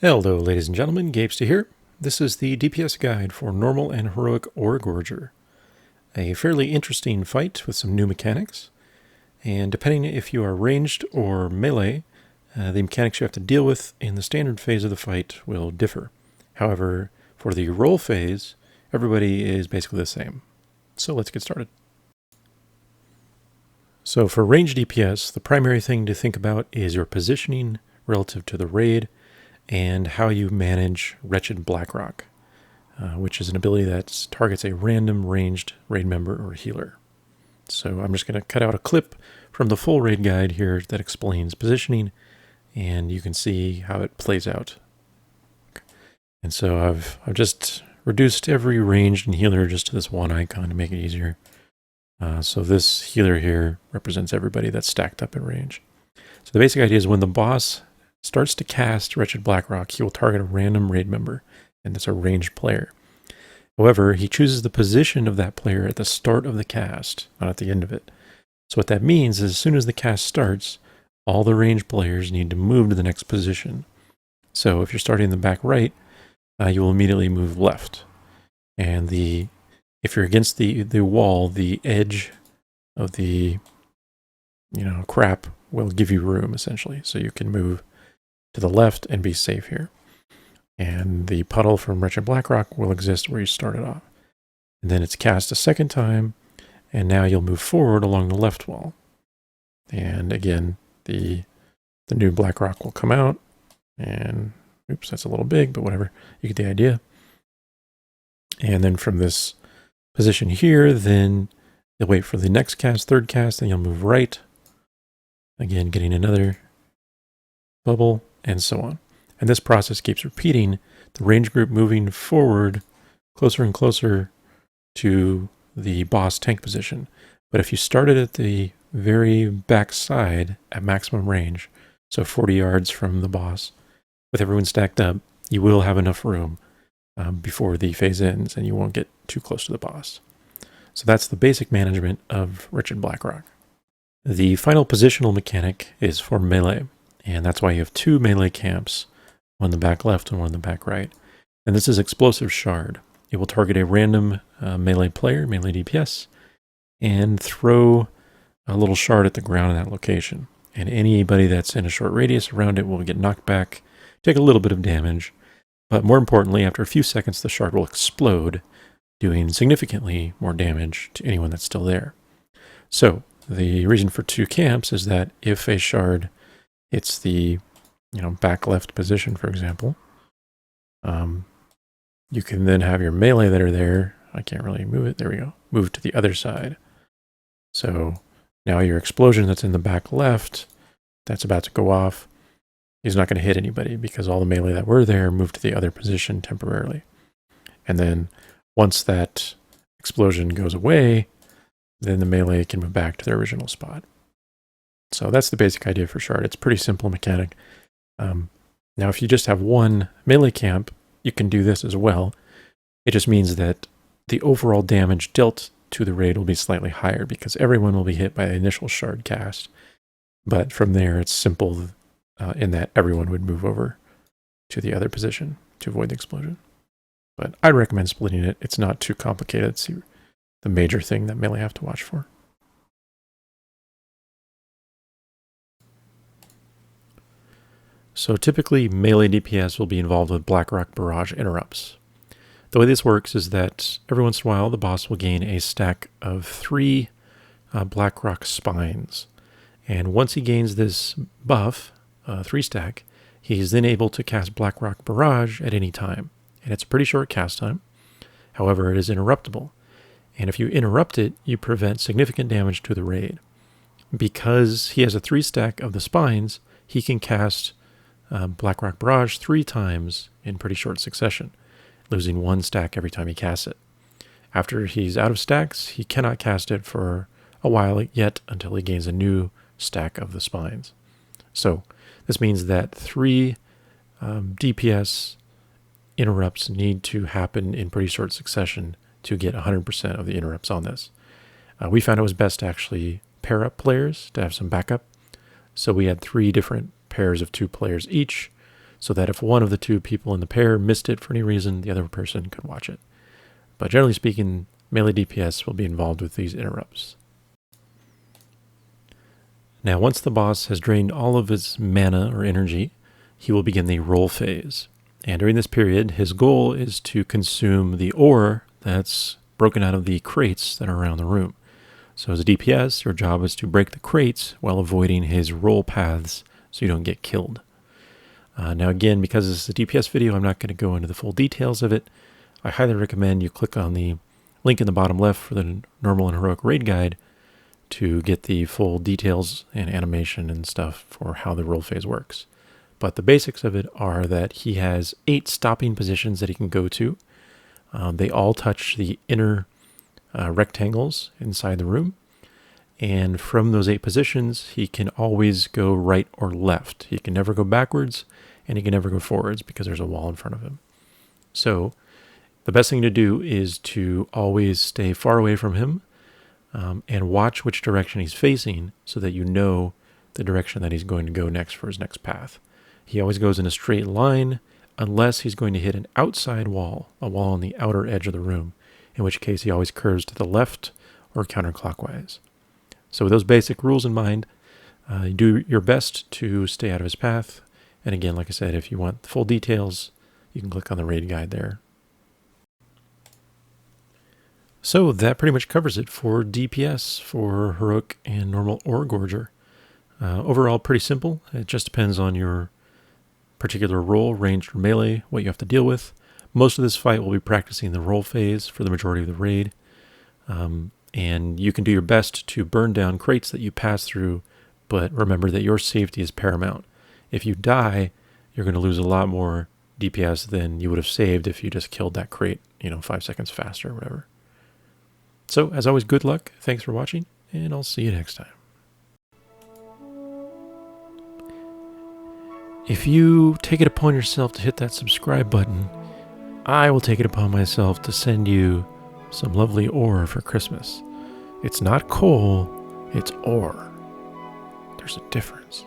Hello, ladies and gentlemen, Gapester here. This is the DPS guide for Normal and Heroic Oregorger. A fairly interesting fight with some new mechanics, and depending if you are ranged or melee, the mechanics you have to deal with in the standard phase of the fight will differ. However, for the roll phase, everybody is basically the same. So let's get started. So for ranged DPS, the primary thing to think about is your positioning relative to the raid, and how you manage Retched Blackrock, which is an ability that targets a random ranged raid member or healer. So I'm just going to cut out a clip from the full raid guide here that explains positioning, and you can see how it plays out. And so I've just reduced every ranged and healer just to this one icon to make it easier. So this healer here represents everybody that's stacked up in range. So the basic idea is when the boss starts to cast Retched Blackrock, he will target a random raid member, and that's a ranged player. However, he chooses the position of that player at the start of the cast, not at the end of it. So what that means is as soon as the cast starts, all the ranged players need to move to the next position. So if you're starting in the back right, you will immediately move left. And if you're against the wall, the edge of the crap will give you room, essentially. So you can move to the left and be safe here. And the puddle from Retched Blackrock will exist where you started off. And then it's cast a second time, and now you'll move forward along the left wall. And again, the new Blackrock will come out, and oops, that's a little big, but whatever. You get the idea. And then from this position here, then you'll wait for the next cast, third cast, then you'll move right. Again, getting another bubble, and so on. And this process keeps repeating, the range group moving forward closer and closer to the boss tank position. But if you started at the very back side at maximum range, so 40 yards from the boss, with everyone stacked up, you will have enough room before the phase ends, and you won't get too close to the boss. So that's the basic management of Retched Blackrock. The final positional mechanic is for melee. And that's why you have two melee camps, one in the back left and one in the back right. And this is Explosive Shard. It will target a random melee player, melee DPS, and throw a little shard at the ground in that location. And anybody that's in a short radius around it will get knocked back, take a little bit of damage. But more importantly, after a few seconds, the shard will explode, doing significantly more damage to anyone that's still there. So the reason for two camps is that if a shard hits the back left position, for example, you can then have your melee that are there. I can't really move it. There we go. Move to the other side. So now your explosion that's in the back left, that's about to go off, is not going to hit anybody because all the melee that were there moved to the other position temporarily. And then once that explosion goes away, then the melee can move back to their original spot. So that's the basic idea for Shard. It's a pretty simple mechanic. Now, if you just have one melee camp, you can do this as well. It just means that the overall damage dealt to the raid will be slightly higher because everyone will be hit by the initial Shard cast. But from there, it's simple in that everyone would move over to the other position to avoid the explosion. But I'd recommend splitting it. It's not too complicated. It's the major thing that melee have to watch for. So typically, melee DPS will be involved with Blackrock Barrage interrupts. The way this works is that every once in a while, the boss will gain a stack of 3 Blackrock spines. And once he gains this buff, 3 stack, he is then able to cast Blackrock Barrage at any time. And it's a pretty short cast time. However, it is interruptible. And if you interrupt it, you prevent significant damage to the raid. Because he has a 3 stack of the spines, he can cast Blackrock Barrage 3 times in pretty short succession, losing 1 stack every time he casts it. After he's out of stacks, he cannot cast it for a while yet until he gains a new stack of the spines. So this means that 3 DPS interrupts need to happen in pretty short succession to get 100% of the interrupts on this. We found it was best to actually pair up players to have some backup. So we had 3 different pairs of 2 players each so that if one of the two people in the pair missed it for any reason, the other person could watch it. But generally speaking, melee DPS will be involved with these interrupts. Now, once the boss has drained all of his mana or energy, he will begin the roll phase. And during this period, his goal is to consume the ore that's broken out of the crates that are around the room. So as a DPS, your job is to break the crates while avoiding his roll paths so you don't get killed. Now again, because this is a DPS video, I'm not going to go into the full details of it. I highly recommend you click on the link in the bottom left for the Normal and Heroic raid guide to get the full details and animation and stuff for how the roll phase works. But the basics of it are that he has 8 stopping positions that he can go to. They all touch the inner rectangles inside the room. And from those 8 positions, he can always go right or left. He can never go backwards, and he can never go forwards because there's a wall in front of him. So the best thing to do is to always stay far away from him and watch which direction he's facing so that you know the direction that he's going to go next for his next path. He always goes in a straight line unless he's going to hit an outside wall, a wall on the outer edge of the room, in which case he always curves to the left or counterclockwise. So with those basic rules in mind, do your best to stay out of his path. And again, like I said, if you want full details, you can click on the raid guide there. So that pretty much covers it for DPS for Heroic and Normal Oregorger. Overall, pretty simple. It just depends on your particular role, ranged or melee, what you have to deal with. Most of this fight will be practicing the roll phase for the majority of the raid. And you can do your best to burn down crates that you pass through, but remember that your safety is paramount. If you die, you're going to lose a lot more DPS than you would have saved if you just killed that crate, 5 seconds faster or whatever. So, as always, good luck. Thanks for watching, and I'll see you next time. If you take it upon yourself to hit that subscribe button, I will take it upon myself to send you some lovely ore for Christmas. It's not coal, it's ore. There's a difference.